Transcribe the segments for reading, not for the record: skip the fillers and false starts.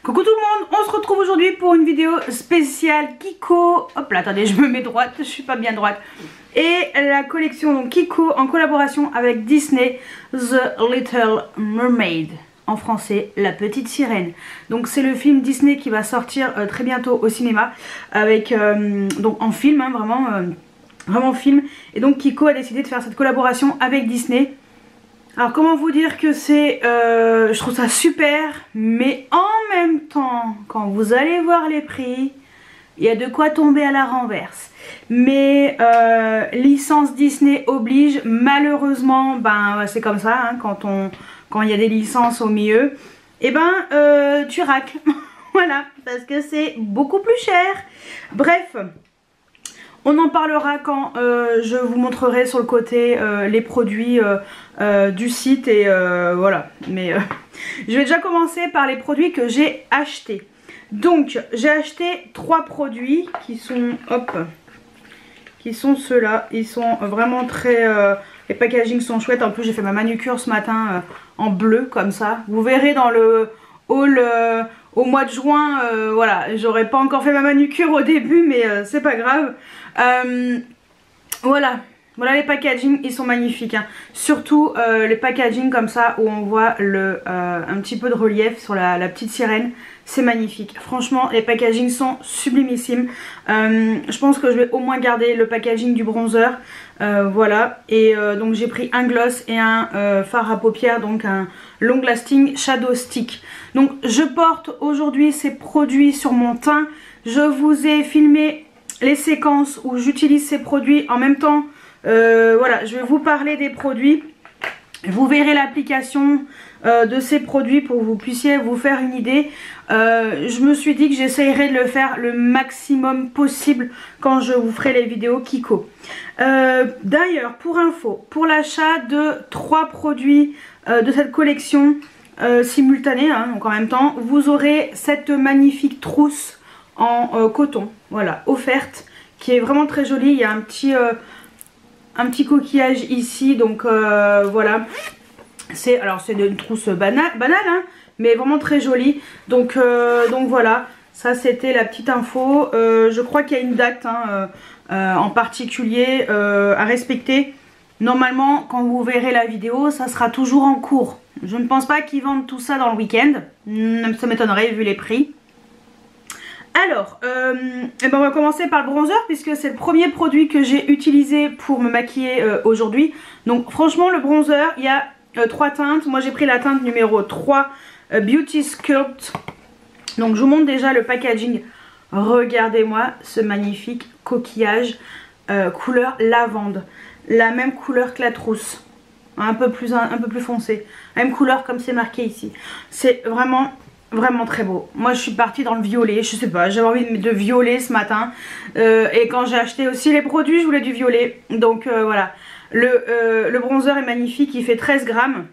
Coucou tout le monde, on se retrouve aujourd'hui pour une vidéo spéciale Kiko. Hop là, attendez, je me mets droite, je suis pas bien droite. Et la collection donc Kiko en collaboration avec Disney, The Little Mermaid. En français, La Petite Sirène. Donc c'est le film Disney qui va sortir très bientôt au cinéma. Avec, donc en film, hein, vraiment film. Et donc Kiko a décidé de faire cette collaboration avec Disney. Alors comment vous dire que c'est, je trouve ça super, mais en même temps, quand vous allez voir les prix, il y a de quoi tomber à la renverse. Mais licence Disney oblige, malheureusement, ben c'est comme ça, hein, quand il y a des licences au milieu, et ben tu racles, voilà, parce que c'est beaucoup plus cher. Bref. On en parlera quand je vous montrerai sur le côté les produits du site et voilà. Mais je vais déjà commencer par les produits que j'ai achetés. Donc j'ai acheté 3 produits qui sont, hop, qui sont ceux-là. Ils sont vraiment très... les packagings sont chouettes. En plus j'ai fait ma manucure ce matin en bleu comme ça. Vous verrez dans le haul... au mois de juin, voilà, j'aurais pas encore fait ma manucure au début, mais c'est pas grave. Voilà les packaging, ils sont magnifiques, hein. Surtout les packaging comme ça où on voit un petit peu de relief sur la petite sirène. C'est magnifique, franchement les packaging sont sublimissimes. Je pense que je vais au moins garder le packaging du bronzer. Voilà, et donc j'ai pris un gloss et un fard à paupières, donc un long lasting shadow stick. Donc je porte aujourd'hui ces produits sur mon teint. Je vous ai filmé les séquences où j'utilise ces produits en même temps. Voilà, je vais vous parler des produits. Vous verrez l'application de ces produits pour que vous puissiez vous faire une idée. Je me suis dit que j'essayerai de le faire le maximum possible quand je vous ferai les vidéos Kiko. D'ailleurs, pour info, pour l'achat de 3 produits de cette collection simultanée, hein, donc en même temps, vous aurez cette magnifique trousse en coton, voilà, offerte, qui est vraiment très jolie. Il y a un petit coquillage ici, donc voilà. Alors c'est une trousse banale, hein, mais vraiment très jolie. Donc voilà, ça c'était la petite info. Je crois qu'il y a une date hein, en particulier à respecter. Normalement, quand vous verrez la vidéo, ça sera toujours en cours. Je ne pense pas qu'ils vendent tout ça dans le week-end. Ça m'étonnerait vu les prix. Alors, eh ben on va commencer par le bronzer puisque c'est le premier produit que j'ai utilisé pour me maquiller aujourd'hui. Donc franchement le bronzer, il y a 3 teintes. Moi j'ai pris la teinte numéro 3 Beauty Sculpt. Donc je vous montre déjà le packaging. Regardez-moi ce magnifique coquillage couleur lavande. La même couleur que la trousse. Un peu plus foncé. Même couleur comme c'est marqué ici. C'est vraiment très beau. Moi je suis partie dans le violet, je sais pas, j'avais envie de violet ce matin. Et quand j'ai acheté aussi les produits, je voulais du violet. Donc voilà. Le bronzer est magnifique, il fait 13 grammes.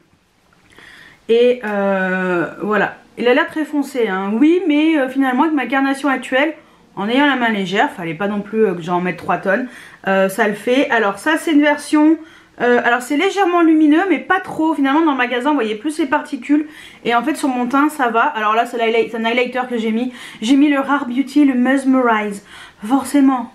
Et voilà. Il a l'air très foncé, hein. Oui, mais finalement avec ma carnation actuelle, en ayant la main légère, fallait pas non plus que j'en mette 3 tonnes. Ça le fait. Alors ça c'est une version... alors c'est légèrement lumineux mais pas trop. Finalement dans le magasin vous voyez plus les particules. Et en fait sur mon teint ça va. Alors là c'est un highlighter que j'ai mis. J'ai mis le Rare Beauty, le Mesmerize. Forcément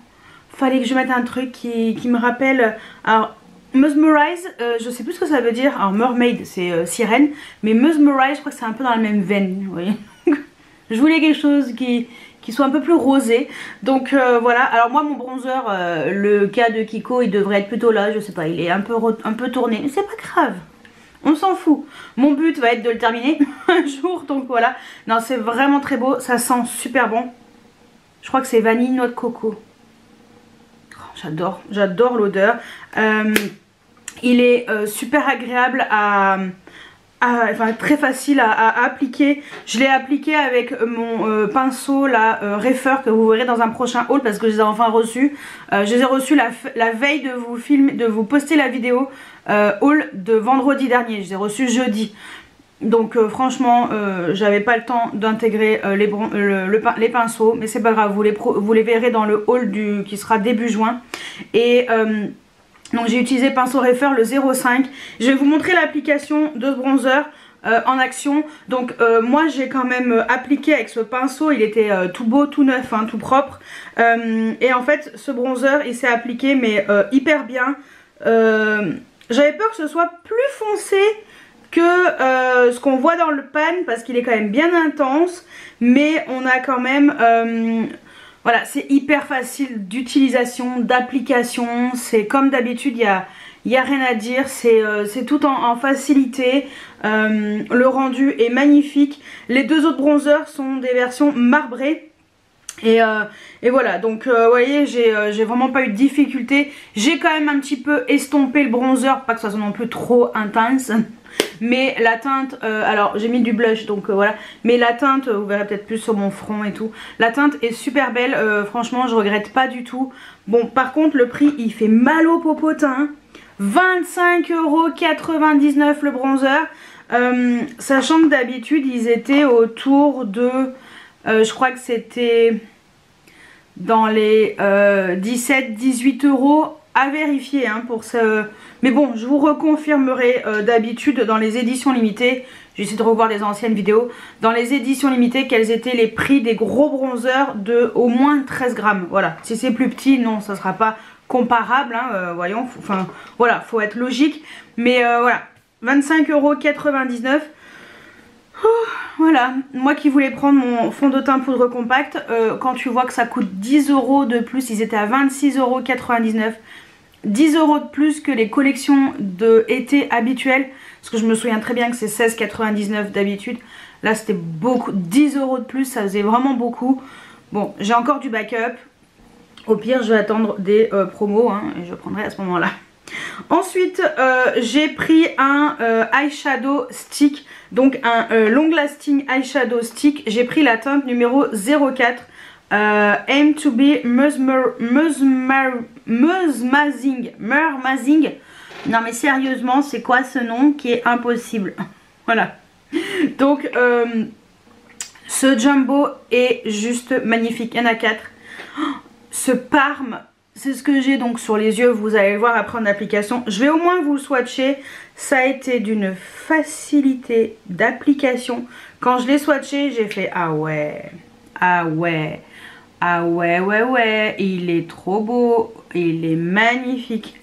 fallait que je mette un truc qui me rappelle. Alors Mesmerize, je sais plus ce que ça veut dire. Alors Mermaid c'est sirène. Mais Mesmerize je crois que c'est un peu dans la même veine, vous voyez. Je voulais quelque chose qui soit un peu plus rosé. Donc voilà. Alors moi mon bronzer, le cas de Kiko, il devrait être plutôt là. Je sais pas, il est un peu tourné. Mais c'est pas grave. On s'en fout. Mon but va être de le terminer un jour. Donc voilà. Non, c'est vraiment très beau. Ça sent super bon. Je crois que c'est vanille noix de coco. Oh, j'adore l'odeur. Il est super agréable enfin très facile à appliquer. Je l'ai appliqué avec mon pinceau là, Refer, que vous verrez dans un prochain haul parce que je les ai enfin reçus. Je les ai reçus la veille de vous poster la vidéo haul de vendredi dernier. Je les ai reçus jeudi. Donc franchement j'avais pas le temps d'intégrer les pinceaux, mais c'est pas grave, vous les verrez dans le haul qui sera début juin. Et donc j'ai utilisé pinceau Refer le 05. Je vais vous montrer l'application de ce bronzer. en action. Donc moi j'ai quand même appliqué avec ce pinceau, il était tout beau, tout neuf, hein, tout propre. Et en fait ce bronzer il s'est appliqué mais hyper bien. J'avais peur que ce soit plus foncé que ce qu'on voit dans le pan parce qu'il est quand même bien intense. Mais on a quand même... voilà, c'est hyper facile d'utilisation, d'application. C'est comme d'habitude, il y a rien à dire, c'est tout en facilité. Le rendu est magnifique. Les deux autres bronzers sont des versions marbrées. Et voilà, donc vous voyez, j'ai vraiment pas eu de difficulté. J'ai quand même un petit peu estompé le bronzer, pas que ça soit non plus trop intense. Mais la teinte, alors j'ai mis du blush donc voilà. Mais la teinte, vous verrez peut-être plus sur mon front et tout. La teinte est super belle, franchement je regrette pas du tout. Bon par contre le prix il fait mal au popotin. 25,99 € le bronzer. Sachant que d'habitude ils étaient autour de... je crois que c'était dans les 17-18 € à vérifier hein, pour ce... Mais bon, je vous reconfirmerai d'habitude dans les éditions limitées. J'essaie de revoir les anciennes vidéos. Dans les éditions limitées, quels étaient les prix des gros bronzers de au moins 13 grammes. Voilà, si c'est plus petit, non, ça sera pas comparable. Hein, voyons, enfin, voilà, faut être logique. Mais voilà, 25,99 €. Voilà, moi qui voulais prendre mon fond de teint poudre compacte, quand tu vois que ça coûte 10 € de plus, ils étaient à 26,99 €. 10 € de plus que les collections de été habituelles. Parce que je me souviens très bien que c'est 16,99 € d'habitude. Là c'était beaucoup, 10 € de plus, ça faisait vraiment beaucoup. Bon, j'ai encore du backup. Au pire je vais attendre des promos hein, et je prendrai à ce moment là. Ensuite j'ai pris un eyeshadow stick. Donc un long lasting eyeshadow stick. J'ai pris la teinte numéro 04. Aim to be mesmerizing. Non mais sérieusement c'est quoi ce nom qui est impossible. Voilà. Donc ce jumbo est juste magnifique. Il y en a 4. Ce Parme, c'est ce que j'ai donc sur les yeux. Vous allez le voir après en application. Je vais au moins vous le swatcher. Ça a été d'une facilité d'application. Quand je l'ai swatché j'ai fait ah ouais, ah ouais. Ah ouais, ouais, il est trop beau, il est magnifique,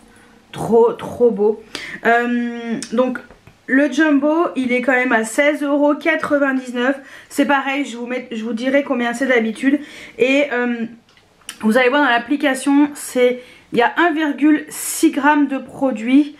trop beau. Donc le jumbo, il est quand même à 16,99 €. C'est pareil, je vous dirai combien c'est d'habitude. Et vous allez voir dans l'application, il y a 1,6 g de produit.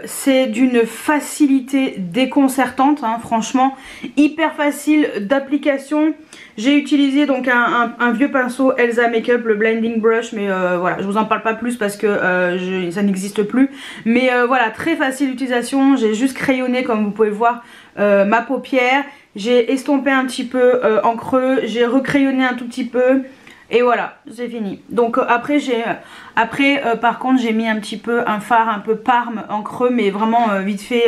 C'est d'une facilité déconcertante hein, franchement hyper facile d'application. J'ai utilisé donc un vieux pinceau Elsa Makeup, le blending brush, mais voilà je vous en parle pas plus parce que ça n'existe plus, mais voilà très facile d'utilisation. J'ai juste crayonné comme vous pouvez le voir ma paupière, j'ai estompé un petit peu en creux, j'ai recrayonné un tout petit peu. Et voilà, c'est fini. Donc après par contre j'ai mis un petit peu un fard un peu Parme en creux, mais vraiment vite fait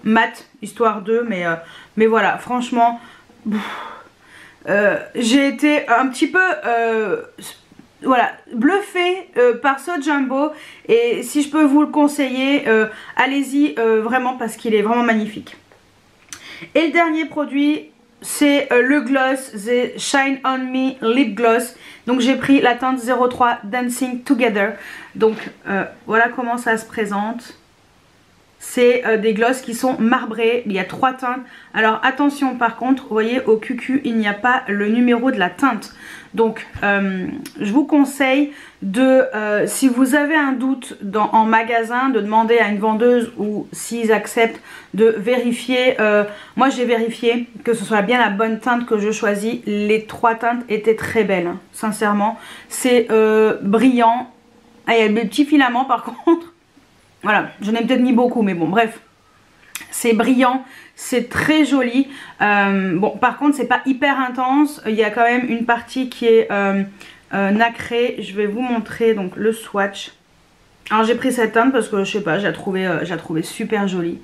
mat, histoire de, mais voilà, franchement j'ai été un petit peu voilà, bluffée par ce jumbo. Et si je peux vous le conseiller, allez-y vraiment parce qu'il est vraiment magnifique. Et le dernier produit, c'est le gloss, The Shine On Me Lip Gloss. Donc j'ai pris la teinte 03 Dancing Together. Donc voilà comment ça se présente. C'est des glosses qui sont marbrés. Il y a 3 teintes. Alors attention par contre, vous voyez au QQ il n'y a pas le numéro de la teinte. Donc je vous conseille de, si vous avez un doute en magasin, de demander à une vendeuse ou s'ils acceptent de vérifier. Moi j'ai vérifié que ce soit bien la bonne teinte que je choisis. Les 3 teintes étaient très belles hein, sincèrement. C'est brillant. Ah, il y a des petits filaments par contre. Voilà, je n'ai peut-être mis beaucoup, mais bon, bref. C'est brillant, c'est très joli. Bon, par contre, c'est pas hyper intense. Il y a quand même une partie qui est nacrée. Je vais vous montrer donc le swatch. Alors, j'ai pris cette teinte parce que, je sais pas, je la trouvais super jolie.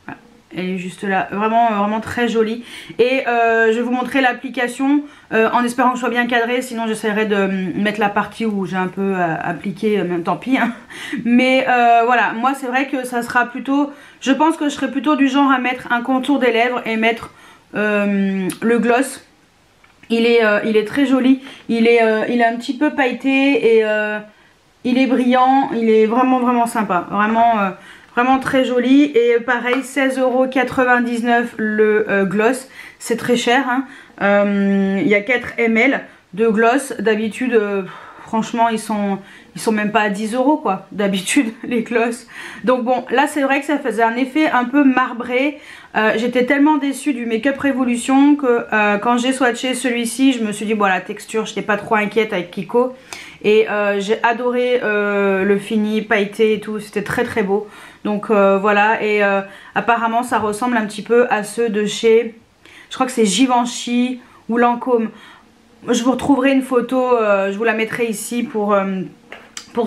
Voilà. Elle est juste là, vraiment, vraiment très jolie. Et je vais vous montrer l'application en espérant que je sois bien cadrée. Sinon j'essaierai de mettre la partie où j'ai un peu appliqué, même tant pis. Hein. Mais voilà, moi c'est vrai que ça sera plutôt... Je pense que je serai plutôt du genre à mettre un contour des lèvres et mettre le gloss. Il est très joli. Il est un petit peu pailleté et il est brillant. Il est vraiment, vraiment sympa. Vraiment... Vraiment très joli et pareil 16,99 € le gloss, c'est très cher hein. Il y a 4 ml de gloss, d'habitude franchement ils sont même pas à 10 € quoi, d'habitude les gloss. Donc bon là c'est vrai que ça faisait un effet un peu marbré, j'étais tellement déçue du Make Up Revolution que quand j'ai swatché celui-ci je me suis dit bon la texture j'étais pas trop inquiète avec Kiko. Et j'ai adoré le fini pailleté et tout, c'était très très beau. Donc voilà, et apparemment ça ressemble un petit peu à ceux de chez, je crois que c'est Givenchy ou Lancôme. Je vous retrouverai une photo, je vous la mettrai ici pour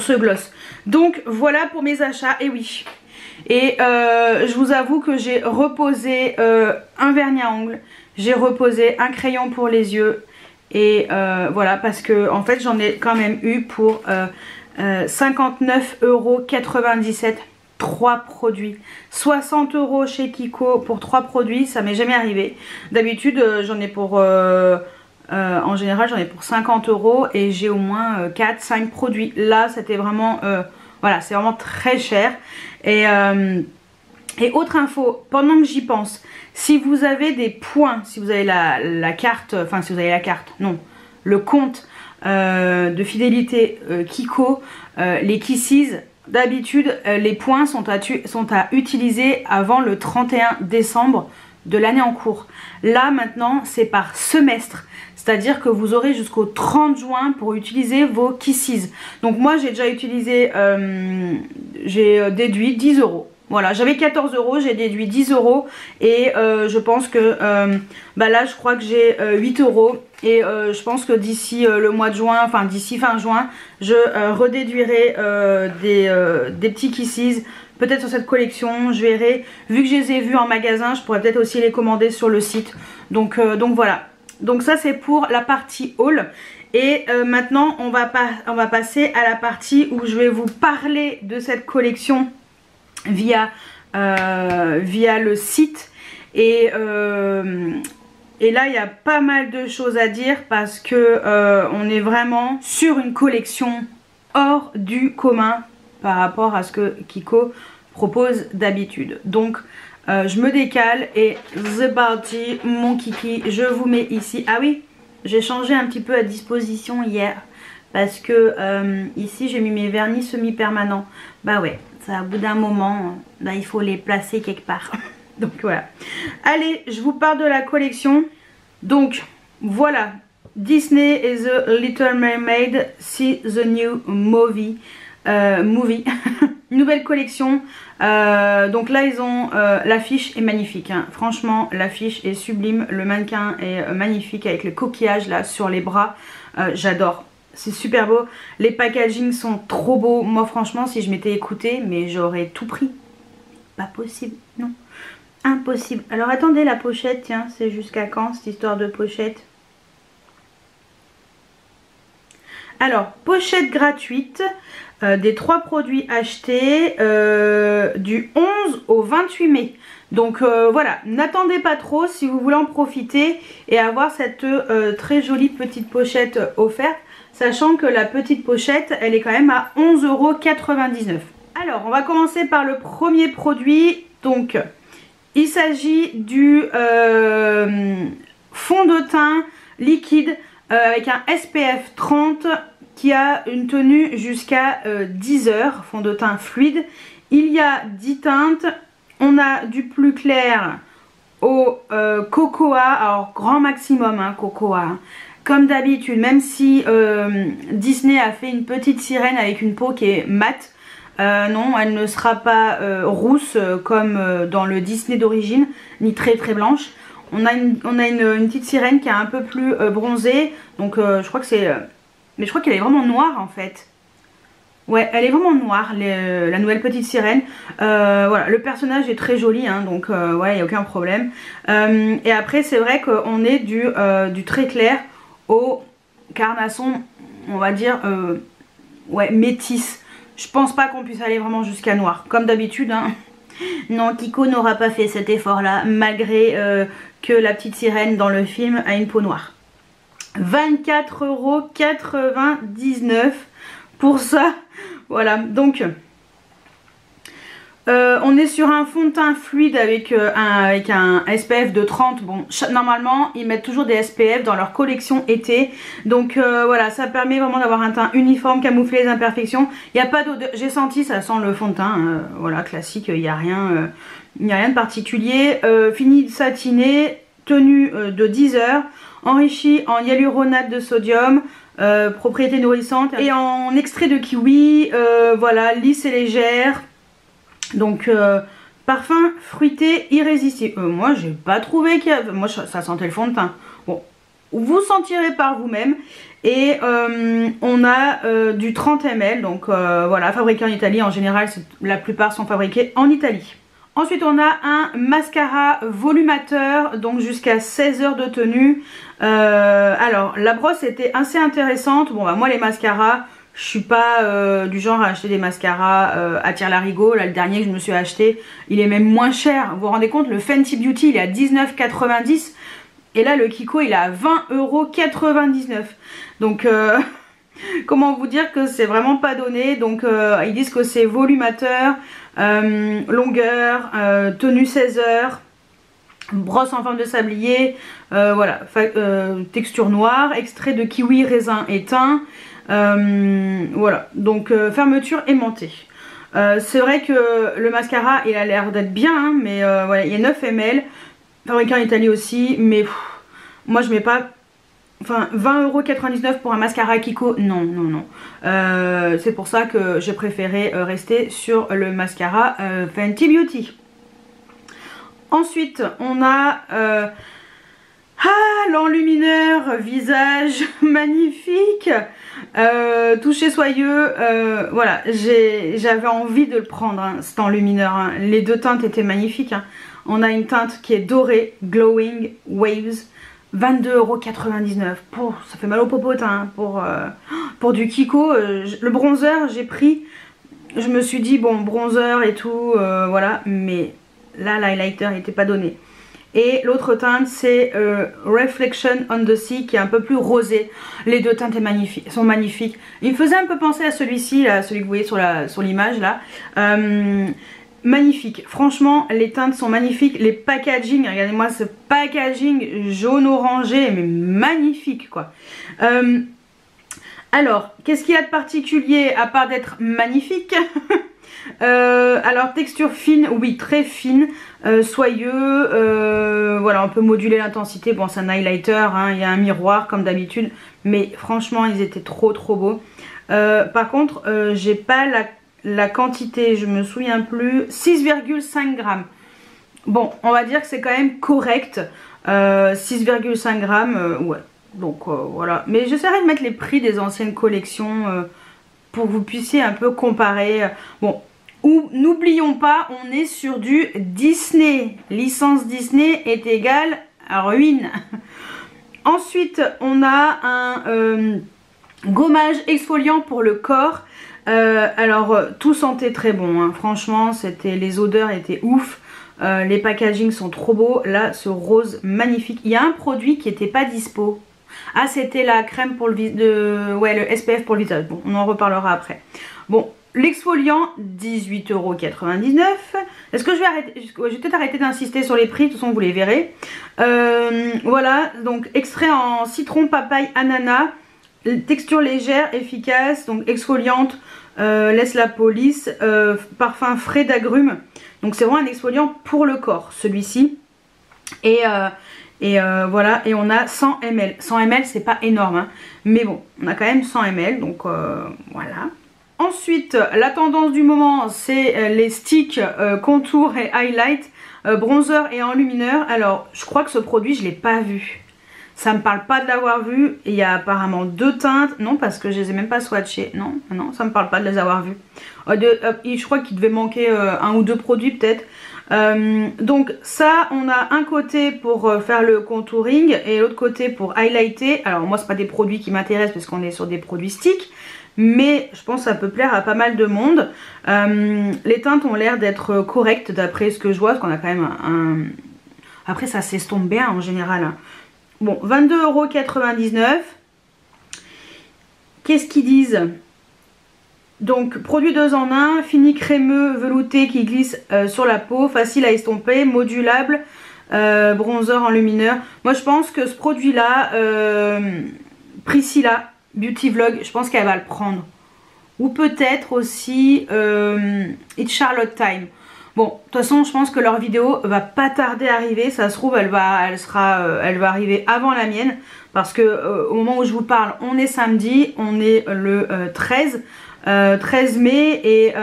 ce gloss. Donc voilà pour mes achats, et oui. Et je vous avoue que j'ai reposé un vernis à ongles, j'ai reposé un crayon pour les yeux. Et voilà, parce que en fait j'en ai quand même eu pour 59,97 € 3 produits. 60 € chez Kiko pour 3 produits, ça m'est jamais arrivé. D'habitude j'en ai pour en général j'en ai pour 50 € et j'ai au moins 4-5 produits. Là c'était vraiment voilà, c'est vraiment très cher. Et autre info, pendant que j'y pense, si vous avez des points, si vous avez la carte, enfin si vous avez la carte, non, le compte de fidélité Kiko, les Kisses, d'habitude les points sont à utiliser avant le 31 décembre de l'année en cours. Là maintenant c'est par semestre, c'est-à-dire que vous aurez jusqu'au 30 juin pour utiliser vos Kisses. Donc moi j'ai déjà utilisé, j'ai déduit 10 €. Voilà, j'avais 14 €, j'ai déduit 10 € et je pense que bah là je crois que j'ai 8 € et je pense que d'ici le mois de juin, enfin d'ici fin juin, je redéduirai des petits Kisses, peut-être sur cette collection, je verrai. Vu que je les ai vus en magasin, je pourrais peut-être aussi les commander sur le site. Donc voilà, donc ça c'est pour la partie haul. Et maintenant on va passer à la partie où je vais vous parler de cette collection via le site et là il y a pas mal de choses à dire parce que on est vraiment sur une collection hors du commun par rapport à ce que Kiko propose d'habitude. Donc je me décale et c'est parti mon kiki, je vous mets ici. Ah oui, j'ai changé un petit peu à disposition hier parce que ici j'ai mis mes vernis semi-permanents. Bah ouais, ça, au bout d'un moment, bah, il faut les placer quelque part. Donc voilà. Allez, je vous parle de la collection. Donc voilà, Disney et The Little Mermaid, See the New Movie. Nouvelle collection. Donc là ils ont l'affiche est magnifique hein. Franchement l'affiche est sublime, le mannequin est magnifique avec le coquillage là sur les bras, j'adore. C'est super beau, les packagings sont trop beaux. Moi franchement si je m'étais écoutée, mais j'aurais tout pris. Pas possible, non. Impossible. Alors attendez, la pochette, tiens, c'est jusqu'à quand cette histoire de pochette? Alors, pochette gratuite des 3 produits achetés du 11 au 28 mai. Donc voilà, n'attendez pas trop si vous voulez en profiter et avoir cette très jolie petite pochette offerte. Sachant que la petite pochette, elle est quand même à 11,99 €. Alors, on va commencer par le premier produit. Donc, il s'agit du fond de teint liquide avec un SPF 30 qui a une tenue jusqu'à 10 heures. Fond de teint fluide. Il y a 10 teintes. On a du plus clair au cocoa. Alors, grand maximum, hein, cocoa. Hein. Comme d'habitude, même si Disney a fait une petite sirène avec une peau qui est mate, non, elle ne sera pas rousse comme dans le Disney d'origine, ni très très blanche. On a une petite sirène qui est un peu plus bronzée, donc je crois que c'est... mais je crois qu'elle est vraiment noire en fait. Ouais, elle est vraiment noire, la nouvelle petite sirène. Voilà, le personnage est très joli, hein, donc ouais, il n'y a aucun problème. Et après, c'est vrai qu'on est du très clair au carnasson, on va dire, ouais, métis. Je pense pas qu'on puisse aller vraiment jusqu'à noir, comme d'habitude, hein. Non, Kiko n'aura pas fait cet effort-là, malgré que la petite sirène dans le film a une peau noire. 24,99 € pour ça. Voilà, donc on est sur un fond de teint fluide avec un SPF de 30. Bon, normalement ils mettent toujours des SPF dans leur collection été. Donc voilà, ça permet vraiment d'avoir un teint uniforme, camoufler les imperfections. Il n'y a pas d'odeur, j'ai senti, ça sent le fond de teint, voilà, classique, il n'y a rien de particulier. Fini satiné, tenue de 10 heures, enrichi en hyaluronate de sodium. Propriété nourrissante et en extrait de kiwi, voilà, lisse et légère, donc parfum fruité irrésistible. Moi j'ai pas trouvé qu'il y avait, moi ça sentait le fond de teint. Bon, vous sentirez par vous-même. Et on a du 30 ml, donc voilà, fabriqué en Italie. En général la plupart sont fabriqués en Italie. Ensuite on a un mascara volumateur, donc jusqu'à 16 heures de tenue. Alors la brosse était assez intéressante. Bon bah moi les mascaras, je suis pas du genre à acheter des mascaras à tire-larigot. Là le dernier que je me suis acheté, il est même moins cher. Vous vous rendez compte, le Fenty Beauty il est à 19,90 € et là le Kiko il est à 20,99 €. Donc comment vous dire que c'est vraiment pas donné. Donc ils disent que c'est volumateur, longueur, tenue 16 heures, brosse en forme de sablier, voilà, texture noire, extrait de kiwi, raisin et thym, voilà, donc fermeture aimantée. C'est vrai que le mascara il a l'air d'être bien, hein, mais voilà, il y a 9 ml, fabriqué en Italie aussi, mais moi je mets pas. Enfin, 20,99 € pour un mascara Kiko, non, non, non. C'est pour ça que j'ai préféré rester sur le mascara Fenty Beauty. Ensuite, on a l'enlumineur visage magnifique, toucher soyeux. Voilà, j'avais envie de le prendre, hein, cet enlumineur. Hein. Les deux teintes étaient magnifiques. Hein. On a une teinte qui est dorée, glowing waves. 22,99 €. Ça fait mal au popotin, hein, pour du Kiko. Le bronzer j'ai pris, je me suis dit bon bronzer et tout, voilà, mais là l'highlighter n'était pas donné. Et l'autre teinte c'est Reflection on the Sea, qui est un peu plus rosé. Les deux teintes sont magnifiques. Il me faisait un peu penser à celui-ci, celui que vous voyez sur l'image là. Magnifique, franchement les teintes sont magnifiques, les packaging, regardez-moi ce packaging jaune orangé, mais magnifique quoi. Alors, qu'est-ce qu'il y a de particulier à part d'être magnifique? Alors texture fine, oui très fine, soyeux, voilà, on peut moduler l'intensité. Bon c'est un highlighter, hein, il y a un miroir comme d'habitude, mais franchement ils étaient trop beaux. Par contre j'ai pas la quantité, je me souviens plus, 6,5 grammes. Bon, on va dire que c'est quand même correct. 6,5 grammes, ouais. Donc voilà. Mais j'essaierai de mettre les prix des anciennes collections pour que vous puissiez un peu comparer. Bon, n'oublions pas, on est sur du Disney. Licence Disney est égale à ruine. Ensuite, on a un gommage exfoliant pour le corps. Alors tout sentait très bon, hein. Franchement les odeurs étaient ouf, les packagings sont trop beaux. Là ce rose magnifique, il y a un produit qui n'était pas dispo. Ah c'était la crème pour le SPF pour le visage. Bon on en reparlera après. Bon l'exfoliant 18,99 €. Est-ce que je vais peut-être arrêter d'insister sur les prix, de toute façon vous les verrez. Voilà, donc extrait en citron, papaye, ananas. Texture légère, efficace, donc exfoliante, laisse la police, parfum frais d'agrumes. Donc c'est vraiment un exfoliant pour le corps, celui-ci. Et voilà, et on a 100 ml. 100 ml c'est pas énorme, hein, mais bon, on a quand même 100 ml, donc voilà. Ensuite, la tendance du moment, c'est les sticks contour et highlight, bronzer et enlumineur. Alors, je crois que ce produit, je l'ai pas vu. Ça me parle pas de l'avoir vu. Il y a apparemment 2 teintes. Non, parce que je les ai même pas swatchées. Non, non, ça me parle pas de les avoir vus. Je crois qu'il devait manquer 1 ou 2 produits peut-être. Donc ça, on a un côté pour faire le contouring et l'autre côté pour highlighter. Alors moi, c'est pas des produits qui m'intéressent parce qu'on est sur des produits sticks. Mais je pense que ça peut plaire à pas mal de monde. Les teintes ont l'air d'être correctes d'après ce que je vois. Parce qu'on a quand même un... Après, ça s'estompe bien en général. Hein. Bon, 22,99 €. Qu'est-ce qu'ils disent? Donc, produit 2 en 1, fini crémeux, velouté qui glisse sur la peau, facile à estomper, modulable, bronzer enlumineur. Moi, je pense que ce produit-là, Priscilla Beauty Vlog, je pense qu'elle va le prendre. Ou peut-être aussi It's Charlotte Time. Bon, de toute façon, je pense que leur vidéo va pas tarder à arriver. Ça se trouve, elle va arriver avant la mienne. Parce que au moment où je vous parle, on est samedi, on est le 13 mai. Et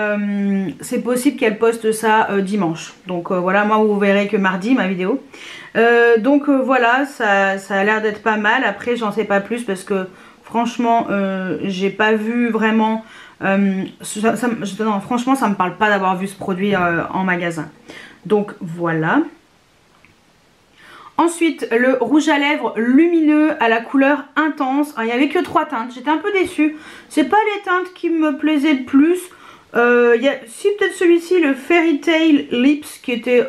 c'est possible qu'elle poste ça dimanche. Donc voilà, moi vous verrez que mardi ma vidéo. Voilà, ça a l'air d'être pas mal. Après, j'en sais pas plus parce que franchement, j'ai pas vu vraiment... non, franchement, ça me parle pas d'avoir vu ce produit en magasin. Donc voilà. Ensuite, le rouge à lèvres lumineux à la couleur intense. Alors, il n'y avait que 3 teintes. J'étais un peu déçue. C'est pas les teintes qui me plaisaient le plus. Si peut-être celui-ci, le Fairy Tale Lips, qui était